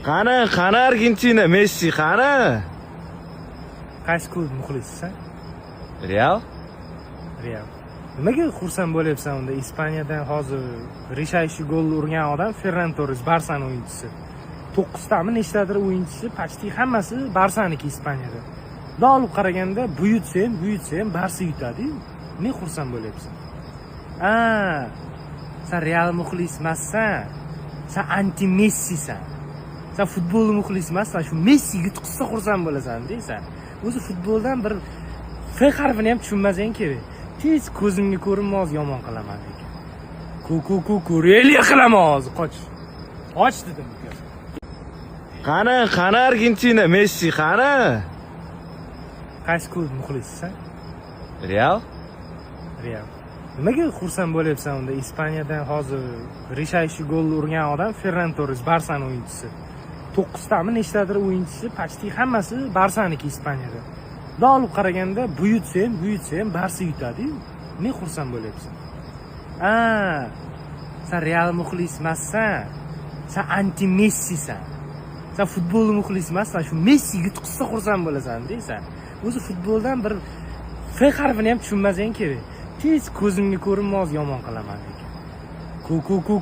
Qani Argentina, Messi qani? Qaysi klub muxlisisan? Real? Real. Nimaga xursand bo'lyapsan unda? Ispaniyadan hozir Rishayshi gol urgan odam Ferran Torres, Barsa'ning o'yinchisi. 9 tami nechtadir o'yinchisi, почти hammasi Barsa'niki Ispaniyada. Xudo olib qaraganda buyutsa ham Barsa yutadi-yu. Men xursand bo'lyapsan. Sen Real muxlis emassan. Sen anti Messisan. Sen futbol muxlis emassan, shu Messi yutqizsa xursand bo'lasan deysan. O'zi futboldan bir F harfini ham tushunmasang kerak. Tez ko'zimga ko'rinmas yomon qilaman degan. Kureli qilaman hozir, qoch. Qoch dedim. Qani Argentina, Messi qani? Qaysi klub muxlisisan? Real? Real. Nimaga xursand bo'lyapsan unda? Ispaniyadan hozir Rishayshi gol urgan odam Ferran Torres, Barsa'ning o'yinchisi. 9 tami nechtadir o'yinchisi, почти hammasi Barsa'niki Ispaniyada. Xudo olib qaraganda buyutsa ham Barsa yutadi-yu. Men xursand bo'lyapsan. Sen Real muxlis emassan. Sen anti Messisan. Sen futbol muxlis emassan, shu Messi yutqizsa xursand bo'lasan deysan. O'zi futboldan bir F harfini ham tushunmasang kerak. Tez ko'zimga ko'rinmas yomon qilaman degan.